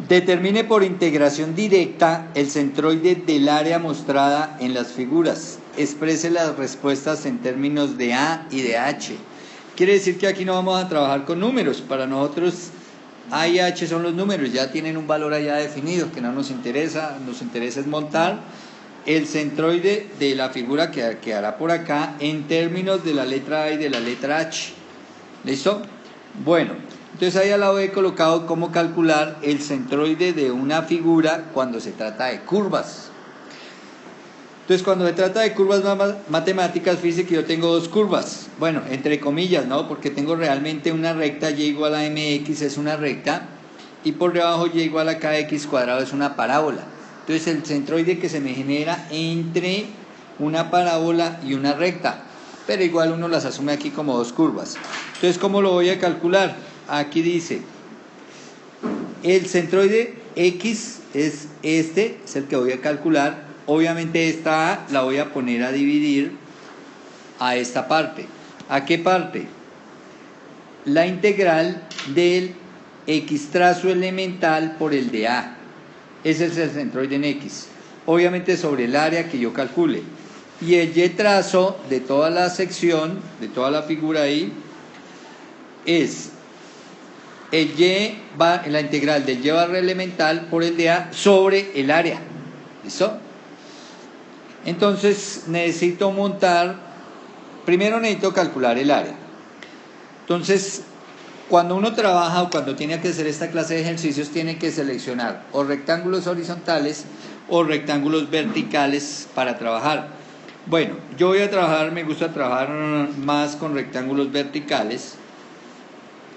Determine por integración directa el centroide del área mostrada en las figuras. Exprese las respuestas en términos de A y de H. Quiere decir que aquí no vamos a trabajar con números. Para nosotros A y H son los números, ya tienen un valor allá definido que no nos interesa es montar el centroide de la figura que quedará por acá en términos de la letra A y de la letra H. ¿Listo? Bueno, entonces ahí al lado he colocado cómo calcular el centroide de una figura cuando se trata de curvas. Entonces cuando se trata de curvas matemáticas, fíjense que yo tengo dos curvas. Bueno, entre comillas, ¿no? Porque tengo realmente una recta, y igual a mx es una recta, y por debajo y igual a kx cuadrado es una parábola. Entonces el centroide que se me genera entre una parábola y una recta, pero igual uno las asume aquí como dos curvas. Entonces, ¿cómo lo voy a calcular? Aquí dice, el centroide X es este, es el que voy a calcular. Obviamente esta A la voy a poner a dividir a esta parte. ¿A qué parte? La integral del X trazo elemental por el de A. Ese es el centroide en X. Obviamente sobre el área que yo calcule. Y el Y trazo de toda la sección, de toda la figura ahí, es el Y va en la integral del Y barra elemental por el de A sobre el área. ¿Listo? Entonces necesito montar, primero necesito calcular el área. Entonces, cuando uno trabaja o cuando tiene que hacer esta clase de ejercicios, tiene que seleccionar o rectángulos horizontales o rectángulos verticales para trabajar. Bueno, yo voy a trabajar, me gusta trabajar más con rectángulos verticales.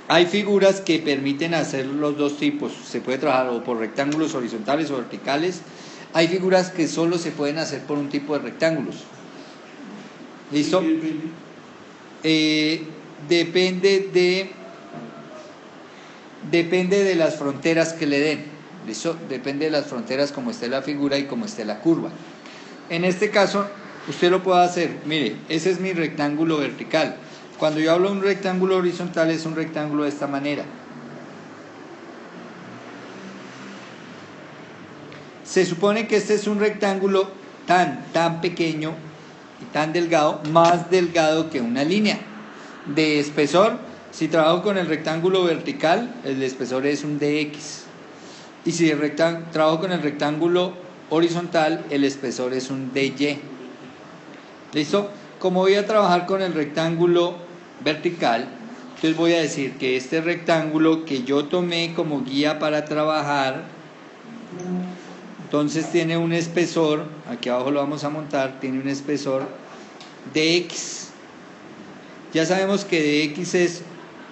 Hay figuras que permiten hacer los dos tipos, se puede trabajar o por rectángulos horizontales o verticales. Hay figuras que solo se pueden hacer por un tipo de rectángulos. ¿Listo? Depende de las fronteras que le den. ¿Listo? Depende de las fronteras como esté la figura y como esté la curva. En este caso, usted lo puede hacer. Mire, ese es mi rectángulo vertical. Cuando yo hablo de un rectángulo horizontal, es un rectángulo de esta manera. Se supone que este es un rectángulo tan pequeño y tan delgado, más delgado que una línea. De espesor, si trabajo con el rectángulo vertical, el espesor es un dx. Y si trabajo con el rectángulo horizontal, el espesor es un dy. ¿Listo? Como voy a trabajar con el rectángulo vertical, entonces voy a decir que este rectángulo que yo tomé como guía para trabajar, entonces tiene un espesor, aquí abajo lo vamos a montar, tiene un espesor de x. Ya sabemos que de x es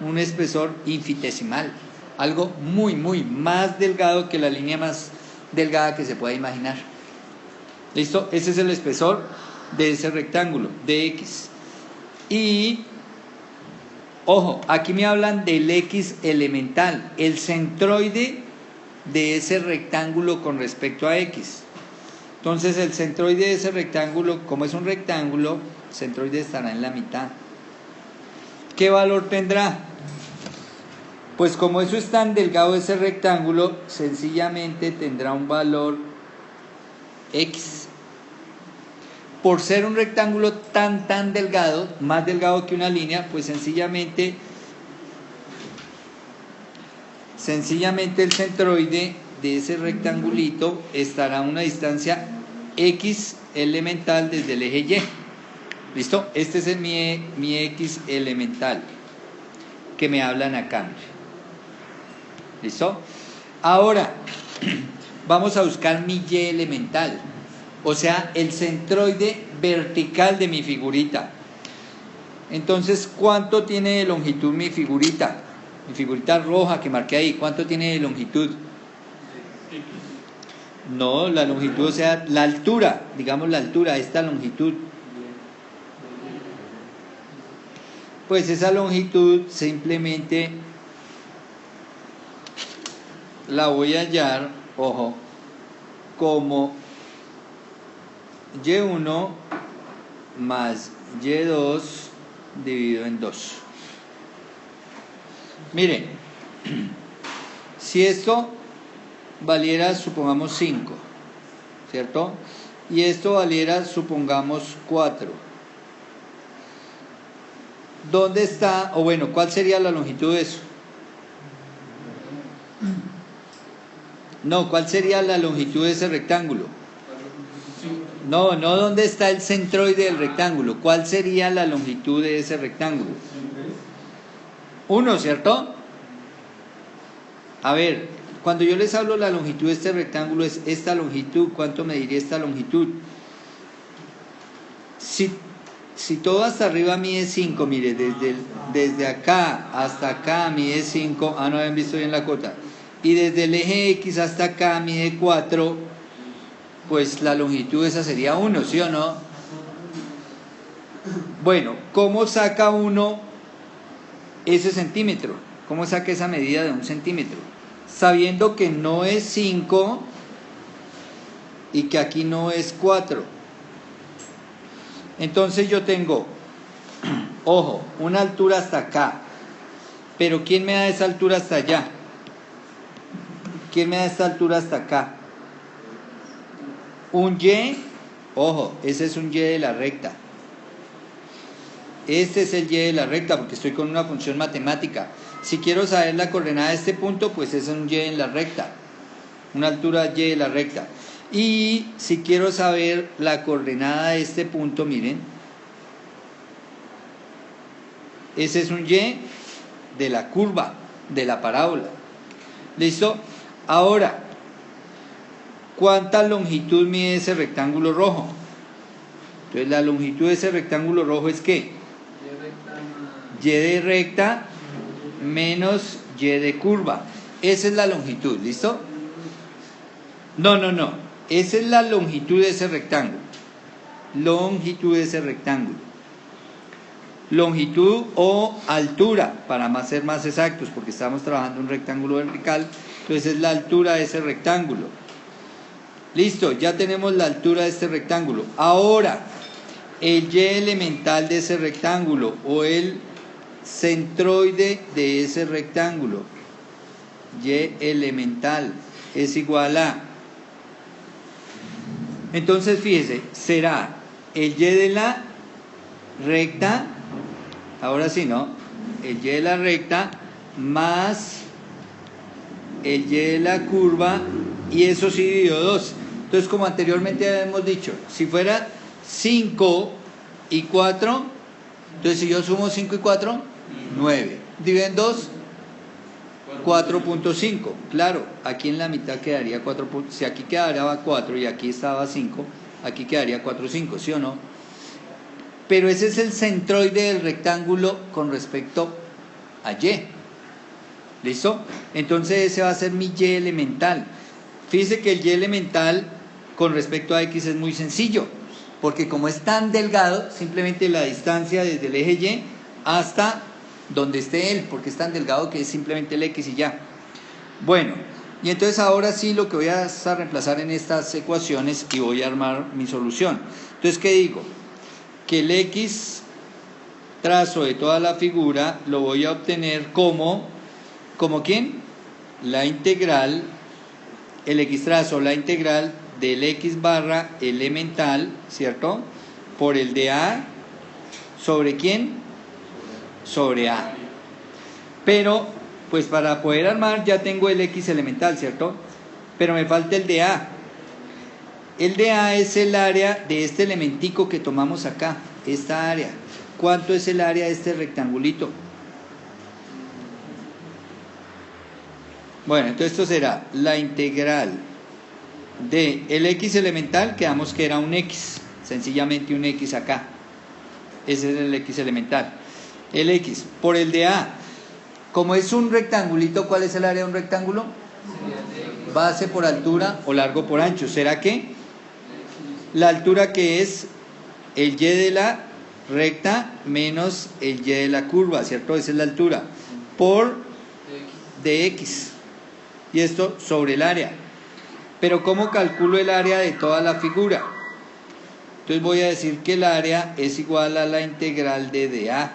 un espesor infinitesimal, algo muy más delgado que la línea más delgada que se pueda imaginar. ¿Listo? Ese es el espesor de ese rectángulo, de x. Y, ojo, aquí me hablan del x elemental, el centroide de ese rectángulo con respecto a x. Entonces el centroide de ese rectángulo, como es un rectángulo, el centroide estará en la mitad. ¿Qué valor tendrá? Pues como eso es tan delgado ese rectángulo, sencillamente tendrá un valor x. Por ser un rectángulo tan delgado, más delgado que una línea, pues sencillamente el centroide de ese rectangulito estará a una distancia x elemental desde el eje y. ¿Listo? Este es mi x elemental que me hablan acá. ¿Listo? Ahora vamos a buscar mi y elemental, o sea, el centroide vertical de mi figurita. Entonces, ¿cuánto tiene de longitud mi figurita? Mi figurita roja que marqué ahí, ¿cuánto tiene de longitud? No, la longitud, o sea, la altura, digamos la altura, esta longitud. Pues esa longitud simplemente la voy a hallar, ojo, como y1 más y2 dividido en 2. Miren, si esto valiera, supongamos, 5, ¿cierto? Y esto valiera, supongamos, 4. ¿Dónde está, o bueno, cuál sería la longitud de eso? No, ¿cuál sería la longitud de ese rectángulo? No, ¿dónde está el centroide del rectángulo? ¿Cuál sería la longitud de ese rectángulo? 1, ¿cierto? A ver, cuando yo les hablo la longitud de este rectángulo es esta longitud. ¿Cuánto mediría esta longitud? Si todo hasta arriba mide 5, mire, desde acá hasta acá mide 5, no habían visto bien la cota, y desde el eje X hasta acá mide 4, pues la longitud esa sería 1, ¿sí o no? Bueno, ¿cómo saca uno ese centímetro? ¿Cómo saca esa medida de 1 centímetro? Sabiendo que no es 5 y que aquí no es 4. Entonces yo tengo, ojo, una altura hasta acá, pero ¿quién me da esa altura hasta allá? ¿Quién me da esta altura hasta acá? Un Y, ojo, ese es un Y de la recta. Este es el Y de la recta porque estoy con una función matemática. Si quiero saber la coordenada de este punto, pues es un Y en la recta, una altura Y de la recta. Y si quiero saber la coordenada de este punto, miren, ese es un Y de la curva, de la parábola. ¿Listo? Ahora, ¿cuánta longitud mide ese rectángulo rojo? Entonces la longitud de ese rectángulo rojo es ¿qué? Y de recta menos Y de curva. Esa es la longitud, ¿listo? No. Esa es la longitud de ese rectángulo. Longitud de ese rectángulo. Longitud o altura, para ser más exactos, porque estamos trabajando un rectángulo vertical, entonces es la altura de ese rectángulo. Listo, ya tenemos la altura de este rectángulo. Ahora, el Y elemental de ese rectángulo o el centroide de ese rectángulo, Y elemental, es igual a... Entonces, fíjese, será el Y de la recta, ahora sí, ¿no? El Y de la recta más el Y de la curva, y eso sí dividido 2. Entonces, como anteriormente habíamos dicho, si fuera 5 y 4, entonces si yo sumo 5 y 4, 9. Dividido en 2, 4.5. Claro, aquí en la mitad quedaría 4. Si aquí quedaba 4 y aquí estaba 5, aquí quedaría 4.5, ¿sí o no? Pero ese es el centroide del rectángulo con respecto a Y. ¿Listo? Entonces ese va a ser mi Y elemental. Fíjese que el Y elemental con respecto a X es muy sencillo, porque como es tan delgado, simplemente la distancia desde el eje Y hasta donde esté él, porque es tan delgado que es simplemente el X y ya. Bueno, y entonces ahora sí lo que voy a reemplazar en estas ecuaciones y voy a armar mi solución. Entonces, ¿qué digo? Que el X trazo de toda la figura lo voy a obtener ¿como quién? La integral, el X trazo, la integral del X barra elemental, ¿cierto? Por el de A, ¿sobre quién? Sobre A. Pero, pues para poder armar ya tengo el X elemental, ¿cierto? Pero me falta el de A. El de A es el área de este elementico que tomamos acá, esta área. ¿Cuánto es el área de este rectangulito? Bueno, entonces esto será la integral de el X elemental, quedamos que era un X, sencillamente un X acá. Ese es el X elemental. El X por el de A. Como es un rectangulito, ¿cuál es el área de un rectángulo? Base por altura o largo por ancho. ¿Será que? La altura que es el Y de la recta menos el Y de la curva, ¿cierto? Esa es la altura. Por dx. Y esto sobre el área. Pero ¿cómo calculo el área de toda la figura? Entonces voy a decir que el área es igual a la integral de dA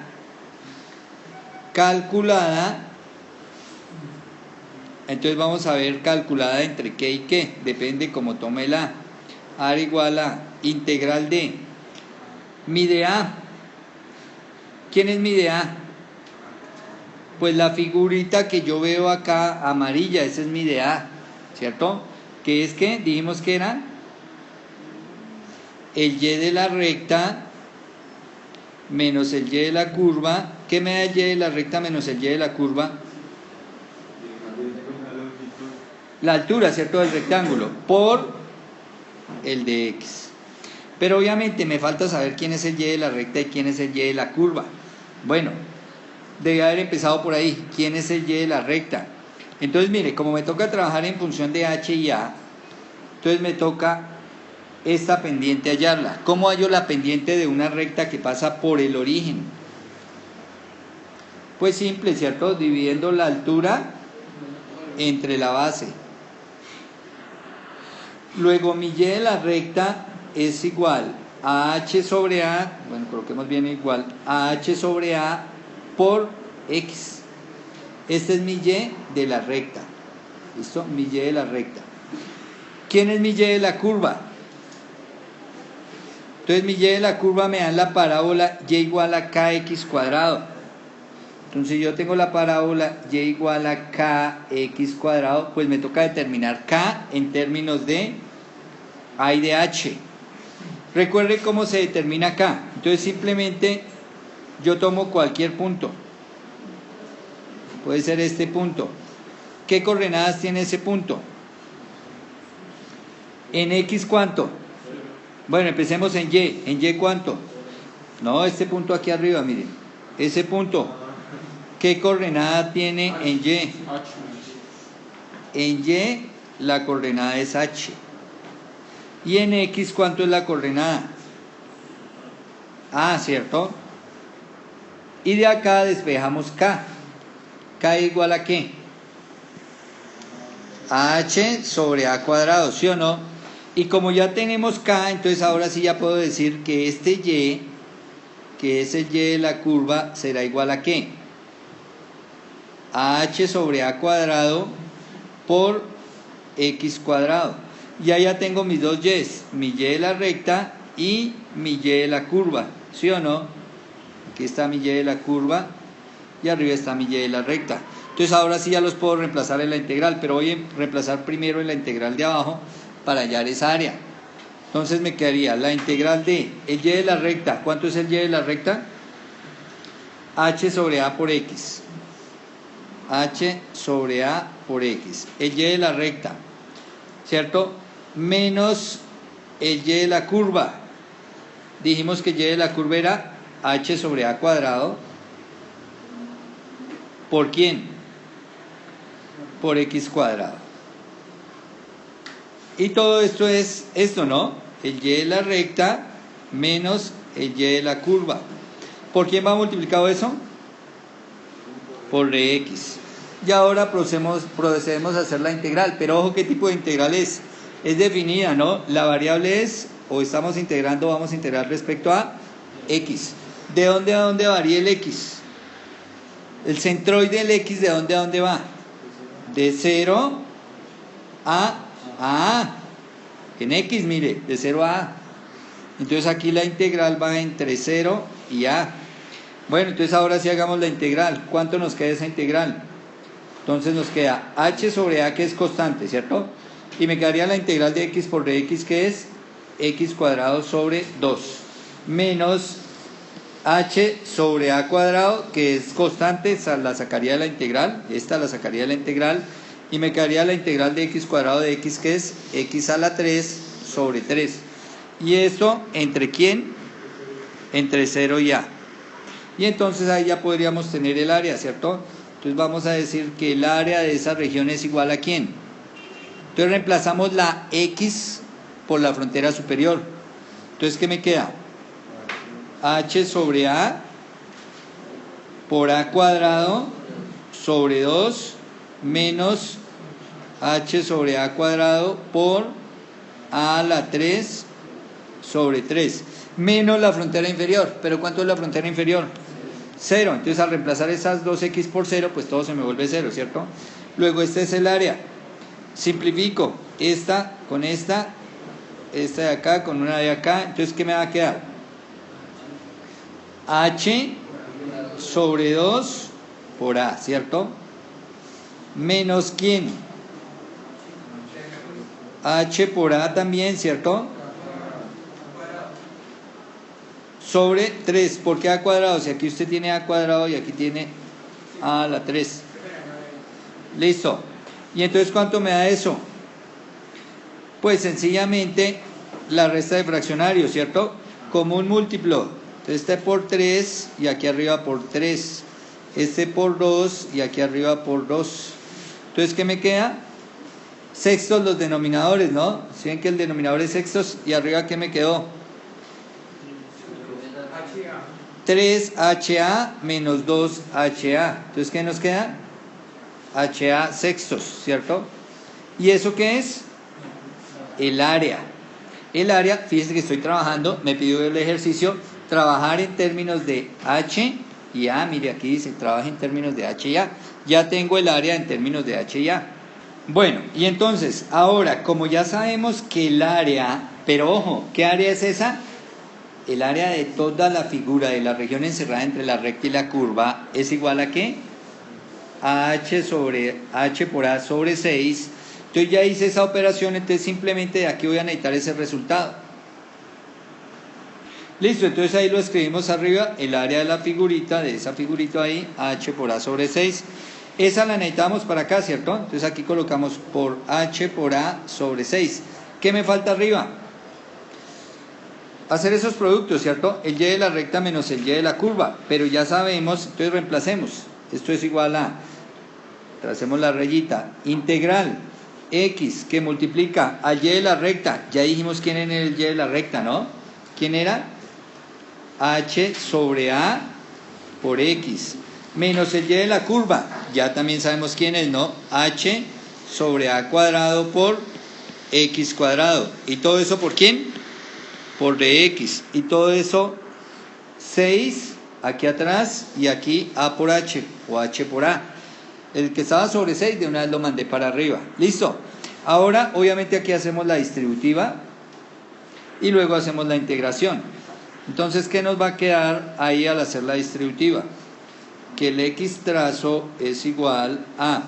calculada Entonces vamos a ver calculada entre qué y qué, depende cómo tome la A igual a integral de mi de A. ¿Quién es mi de A? Pues la figurita que yo veo acá amarilla, esa es mi de A, ¿cierto? ¿Qué es que? Dijimos que era el y de la recta menos el y de la curva. ¿Qué me da el y de la recta menos el y de la curva? La altura, ¿cierto?, del rectángulo, por el de x. Pero obviamente me falta saber quién es el y de la recta y quién es el y de la curva. Bueno, debe haber empezado por ahí. ¿Quién es el y de la recta? Entonces, mire, como me toca trabajar en función de h y a, entonces me toca esta pendiente hallarla. ¿Cómo hallo la pendiente de una recta que pasa por el origen? Pues simple, ¿cierto? Dividiendo la altura entre la base. Luego mi y de la recta es igual a h sobre a, bueno, coloquemos bien igual, a h sobre a por x. Este es mi y de la recta. ¿Listo? Mi y de la recta. ¿Quién es mi y de la curva? Entonces mi y de la curva me da la parábola y igual a kx cuadrado. Entonces yo tengo la parábola y igual a kx cuadrado, pues me toca determinar k en términos de a y de h. Recuerde cómo se determina k. Entonces simplemente yo tomo cualquier punto. Puede ser este punto. ¿Qué coordenadas tiene ese punto? ¿En x cuánto? Bueno, empecemos en y. ¿En y cuánto? No, este punto aquí arriba, miren. Ese punto. ¿Qué coordenada tiene en y? En y la coordenada es h. ¿Y en x cuánto es la coordenada? A, ¿cierto? Y de acá despejamos k. K igual a ¿qué? A h sobre a cuadrado, ¿sí o no? Y como ya tenemos k, entonces ahora sí ya puedo decir que este y, que es el y de la curva, será igual a ¿qué? A h sobre a cuadrado por x cuadrado. Ya tengo mis dos y's, mi y de la recta y mi y de la curva, ¿sí o no? Aquí está mi y de la curva y arriba está mi y de la recta. Entonces ahora sí ya los puedo reemplazar en la integral, pero voy a reemplazar primero en la integral de abajo para hallar esa área. Entonces me quedaría la integral de el y de la recta. ¿Cuánto es el y de la recta? H sobre a por x. H sobre a por x. El y de la recta, ¿cierto? Menos el y de la curva. Dijimos que el y de la curva era h sobre a cuadrado. ¿Por quién? Por x cuadrado. Y todo esto es esto, ¿no? El y de la recta menos el y de la curva. ¿Por quién va multiplicado eso? Por x. Y ahora procedemos a hacer la integral. Pero ojo, ¿qué tipo de integral es? Es definida, ¿no? La variable es, o estamos integrando, vamos a integrar respecto a x. ¿De dónde a dónde varía el x? El centroide del x, ¿de dónde a dónde va? De 0 a a. En x, mire, de 0 a a. Entonces aquí la integral va entre 0 y a. Bueno, entonces ahora sí hagamos la integral. ¿Cuánto nos queda esa integral? Entonces nos queda h sobre a, que es constante, ¿cierto? Y me quedaría la integral de x por dx, que es x cuadrado sobre 2, menos h sobre a cuadrado, que es constante, la sacaría de la integral, esta la sacaría de la integral, y me quedaría la integral de x cuadrado de x, que es x a la 3 sobre 3. ¿Y esto entre quién? Entre 0 y a. Y entonces ahí ya podríamos tener el área, ¿cierto? Entonces vamos a decir que el área de esa región es igual a ¿quién? Entonces reemplazamos la x por la frontera superior. Entonces, ¿qué me queda? H sobre a por a cuadrado sobre 2 menos h sobre a cuadrado por a a la 3 sobre 3 menos la frontera inferior. ¿Pero cuánto es la frontera inferior? 0. Entonces al reemplazar esas 2x por 0, pues todo se me vuelve 0, ¿cierto? Luego este es el área. Simplifico esta con esta de acá con una de acá. Entonces, ¿qué me va a quedar? H sobre 2 por A, ¿cierto? Menos ¿quién? H por A también, ¿cierto? Sobre 3. ¿Por qué A cuadrado? Si aquí usted tiene A cuadrado y aquí tiene A a la 3. Listo. ¿Y entonces cuánto me da eso? Pues sencillamente la resta de fraccionarios, ¿cierto? Como un múltiplo. Entonces este por 3 y aquí arriba por 3. Este por 2 y aquí arriba por 2. Entonces, ¿qué me queda? Sextos los denominadores, ¿no? Si ven que el denominador es sextos y arriba, ¿qué me quedó? 3HA menos 2HA. Entonces, ¿qué nos queda? HA sextos, ¿cierto? ¿Y eso qué es? El área. El área, fíjense que estoy trabajando, me pidió el ejercicio, trabajar en términos de H y A. Mire, aquí dice, trabaja en términos de H y A. Ya tengo el área en términos de H y A. Bueno, y entonces, ahora, como ya sabemos que el área, pero ojo, ¿qué área es esa? El área de toda la figura de la región encerrada entre la recta y la curva es igual a ¿qué? A H sobre H por A sobre 6. Entonces ya hice esa operación, entonces simplemente de aquí voy a necesitar ese resultado. Listo, entonces ahí lo escribimos arriba, el área de la figurita, de esa figurita ahí, H por A sobre 6. Esa la necesitamos para acá, ¿cierto? Entonces aquí colocamos por H por A sobre 6. ¿Qué me falta arriba? Hacer esos productos, ¿cierto? El y de la recta menos el y de la curva. Pero ya sabemos, entonces reemplacemos. Esto es igual a, tracemos la rayita, integral x que multiplica al y de la recta. Ya dijimos quién era el y de la recta, ¿no? ¿Quién era? H sobre A por x. Menos el y de la curva, ya también sabemos quién es, ¿no? H sobre A cuadrado por x cuadrado. ¿Y todo eso por quién? Por dx. Y todo eso 6 aquí atrás y aquí A por H o H por A. El que estaba sobre 6 de una vez lo mandé para arriba. ¿Listo? Ahora obviamente aquí hacemos la distributiva y luego hacemos la integración. Entonces, ¿qué nos va a quedar ahí al hacer la distributiva? Que el x trazo es igual a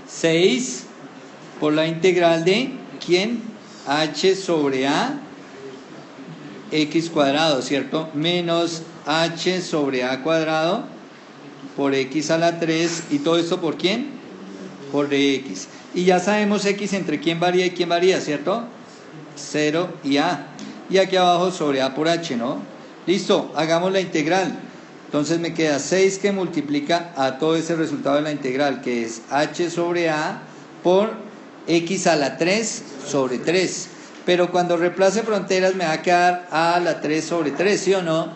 6 por la integral de ¿quién? H sobre A x cuadrado, ¿cierto? Menos H sobre A cuadrado por x a la 3. ¿Y todo esto por quién? Por dx. Y ya sabemos x entre quién varía y quién varía, ¿cierto? 0 y A. Y aquí abajo sobre A por H, ¿no? Listo, hagamos la integral. Entonces me queda 6 que multiplica a todo ese resultado de la integral, que es H sobre A por x a la 3 sobre 3. Pero cuando reemplace fronteras me va a quedar A a la 3 sobre 3, ¿sí o no?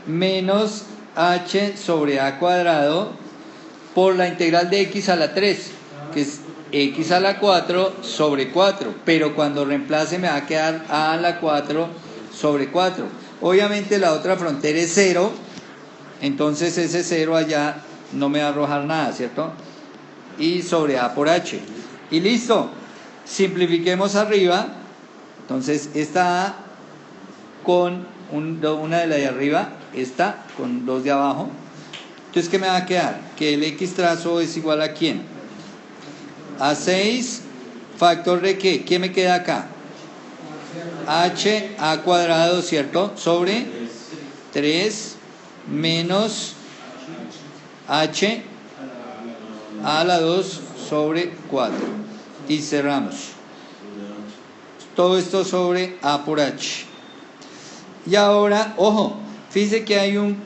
Menos H sobre A cuadrado por la integral de x a la 3, que es x a la 4 sobre 4. Pero cuando reemplace me va a quedar A a la 4 sobre 4. Obviamente la otra frontera es 0, entonces ese 0 allá no me va a arrojar nada, ¿cierto? Y sobre A por H. Y listo. Simplifiquemos arriba. Entonces esta A con una de la de arriba, esta con 2 de abajo. Entonces, ¿qué me va a quedar? Que el x trazo es igual a ¿quién? A 6 factor de ¿qué? ¿Qué me queda acá? H a cuadrado, ¿cierto? Sobre 3 menos H a la 2 sobre 4. Y cerramos. Todo esto sobre A por H. Y ahora, ojo, fíjense que hay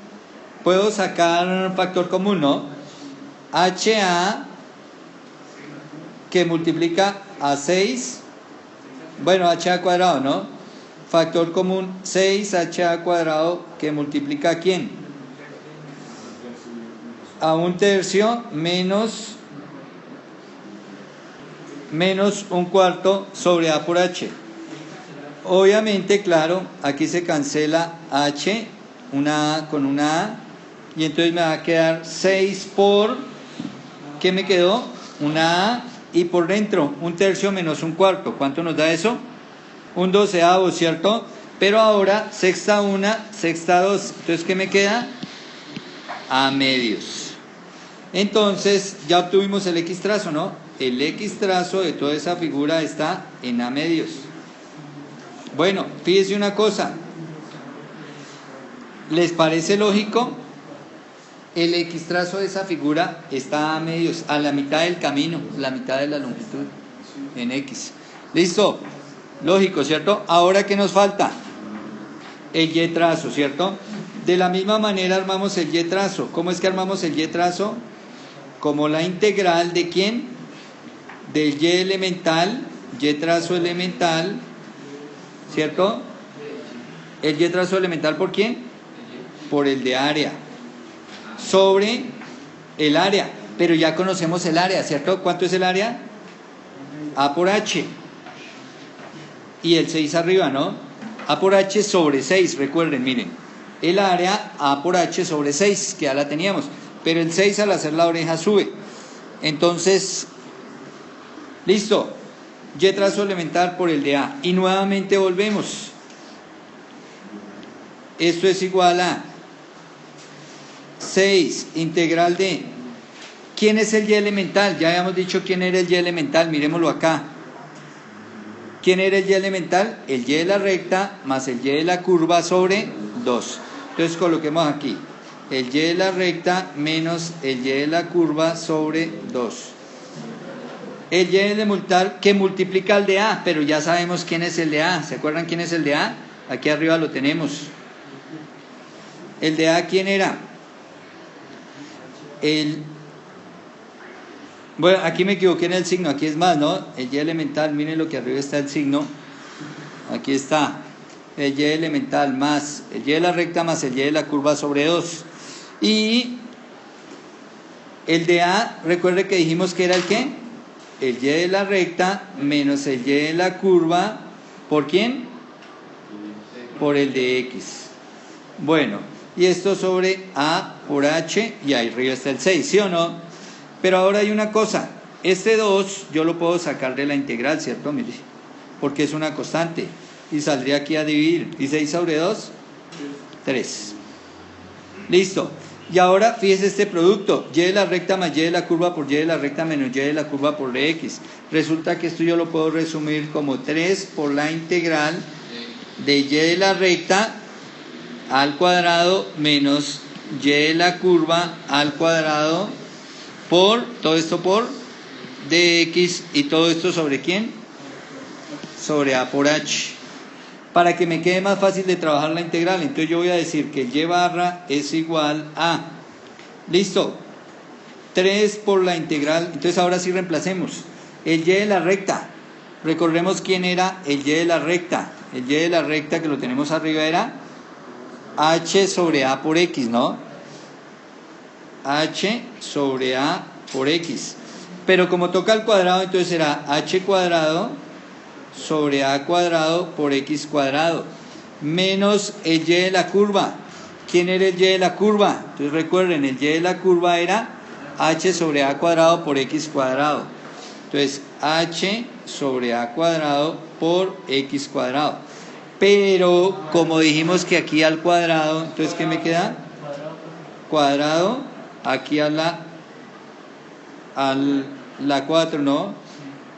puedo sacar un factor común, ¿no? HA que multiplica a 6, bueno, HA cuadrado, ¿no? Factor común 6HA cuadrado que multiplica ¿a quién? A 1/3 menos 1/4 sobre A por H. Obviamente, claro, aquí se cancela H, una A con una A, y entonces me va a quedar 6 por ¿Qué me quedó? Una A y por dentro 1/3 menos 1/4. ¿Cuánto nos da eso? 1/12, ¿cierto? Pero ahora sexta 1, sexta 2. Entonces, ¿qué me queda? A medios. Entonces, ya obtuvimos el X trazo, ¿no? El X trazo de toda esa figura está en A medios. Bueno, fíjese una cosa. ¿Les parece lógico? El X trazo de esa figura está a medios, a la mitad del camino, la mitad de la longitud, en X. ¿Listo? Lógico, ¿cierto? Ahora, ¿qué nos falta? El Y trazo, ¿cierto? De la misma manera armamos el Y trazo. ¿Cómo es que armamos el Y trazo? Como la integral de ¿quién? Del Y elemental, Y trazo elemental, ¿cierto? El Y trazo elemental, ¿por quién? Por el de área. Sobre el área. Pero ya conocemos el área, ¿cierto? ¿Cuánto es el área? A por H. Y el 6 arriba, ¿no? A por H sobre 6, recuerden, miren. El área A por H sobre 6, que ya la teníamos. Pero el 6 al hacer la oreja sube. Entonces, listo. Y trazo elemental por el de A. Y nuevamente volvemos. Esto es igual a 6 integral de... ¿Quién es el Y elemental? Ya habíamos dicho quién era el Y elemental. Miremoslo acá. ¿Quién era el Y elemental? El Y de la recta más el Y de la curva sobre 2. Entonces coloquemos aquí. El Y de la recta menos el Y de la curva sobre 2. El Y elemental que multiplica al de A, pero ya sabemos quién es el de A. ¿Se acuerdan quién es el de A? Aquí arriba lo tenemos. ¿El de A quién era? Bueno, aquí me equivoqué en el signo, aquí es más, ¿no? El Y elemental, miren lo que arriba está el signo. Aquí está. El Y elemental más el Y de la recta más el Y de la curva sobre 2. Y el de A, recuerde que dijimos que era el ¿qué? El Y de la recta menos el Y de la curva. ¿Por quién? Por el de X. Bueno, y esto sobre A por H, y ahí arriba está el 6, ¿sí o no? Pero ahora hay una cosa, este 2 yo lo puedo sacar de la integral, ¿cierto? Mire, porque es una constante, y saldría aquí a dividir, y 6 sobre 2, 3. Listo, y ahora fíjese este producto, Y de la recta más Y de la curva por Y de la recta menos Y de la curva por X. Resulta que esto yo lo puedo resumir como 3 por la integral de Y de la recta al cuadrado menos Y de la curva al cuadrado por, todo esto por dx, y todo esto sobre ¿quién? Sobre A por H. Para que me quede más fácil de trabajar la integral, entonces yo voy a decir que Y barra es igual a, listo, 3 por la integral. Entonces ahora sí reemplacemos el Y de la recta. Recordemos quién era el Y de la recta. El Y de la recta, que lo tenemos arriba, era H sobre A por X, ¿no? H sobre A por X. Pero como toca al cuadrado, entonces será H cuadrado sobre A cuadrado por X cuadrado. Menos el Y de la curva. ¿Quién era el Y de la curva? Entonces recuerden, el Y de la curva era H sobre A cuadrado por X cuadrado. Entonces H sobre A cuadrado por X cuadrado. Pero como dijimos que aquí al cuadrado, entonces ¿qué me queda? Cuadrado aquí a la 4, ¿no?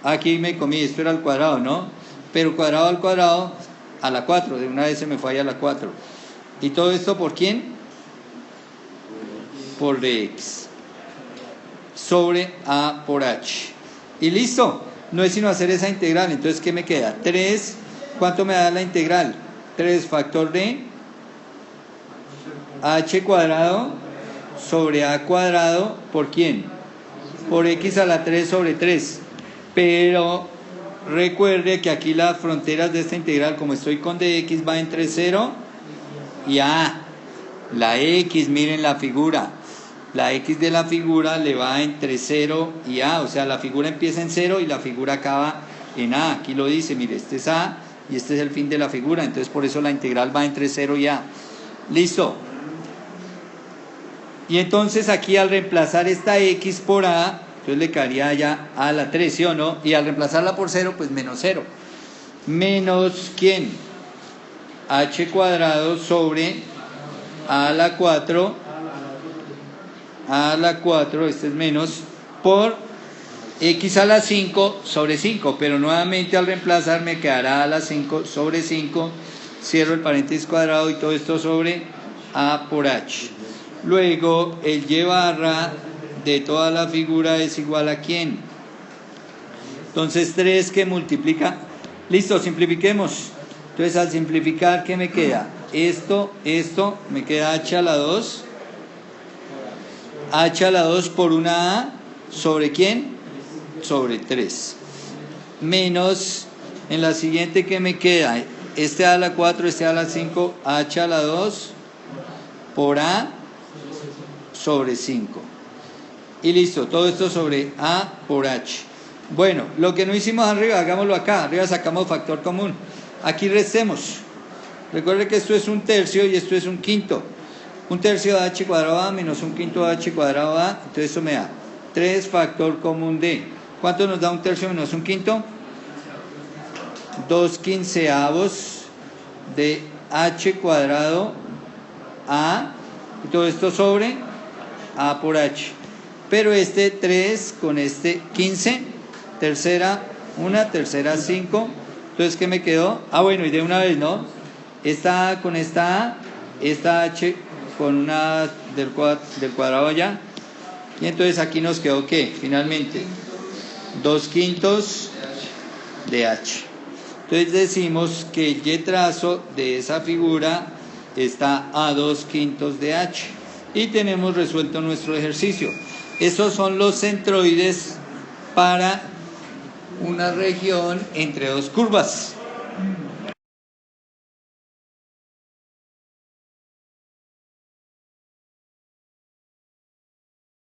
Aquí me comí, esto era al cuadrado, ¿no? Pero cuadrado al cuadrado a la 4, de una vez se me fue a la 4. ¿Y todo esto por quién? Por dx sobre A por H. Y listo, no es sino hacer esa integral. Entonces, ¿qué me queda? 3, ¿cuánto me da la integral? 3 factor de H cuadrado sobre A cuadrado, ¿por quién? Por X a la 3 sobre 3. Pero recuerde que aquí las fronteras de esta integral, como estoy con dx, va entre 0 y A. La X, miren la figura. La X de la figura le va entre 0 y A. O sea, la figura empieza en 0 y la figura acaba en A. Aquí lo dice, mire, este es A y este es el fin de la figura. Entonces, por eso la integral va entre 0 y A. Listo. Y entonces aquí al reemplazar esta X por A, Entonces le quedaría ya a a la 3, ¿sí o no? Y al reemplazarla por 0, pues menos 0. Menos, ¿quién? H cuadrado sobre a a la 4, a a la 4, este es menos, por x a la 5 sobre 5, pero nuevamente al reemplazar me quedará a la 5 sobre 5, cierro el paréntesis cuadrado y todo esto sobre a por h. Luego el y barra de toda la figura es igual a ¿quién? Entonces 3 que multiplica, listo, simplifiquemos. Entonces al simplificar, ¿qué me queda? Esto, me queda h a la 2, h a la 2 por una a sobre ¿quién? Sobre 3. Menos, en la siguiente, ¿qué me queda? Este a la 4, este a la 5, h a la 2 por a sobre 5. Y listo, todo esto sobre a por h. Bueno, lo que no hicimos arriba, hagámoslo acá. Arriba sacamos factor común. Aquí restemos. Recuerde que esto es un tercio y esto es un quinto. Un tercio de h cuadrado a menos un quinto de h cuadrado a. Entonces eso me da 3 factor común de. ¿Cuánto nos da un tercio menos un quinto? 2 quinceavos de h cuadrado a. Y todo esto sobre a por h. Pero este 3 con este 15, tercera 1, tercera 5. Entonces, ¿qué me quedó? Ah, bueno, y de una vez, ¿no? Esta a con esta a, esta h con una del cuadrado allá. Y entonces aquí nos quedó, ¿qué? Finalmente, 2 quintos de h. Entonces decimos que el y trazo de esa figura está a 2 quintos de h. Y tenemos resuelto nuestro ejercicio. Esos son los centroides para una región entre dos curvas.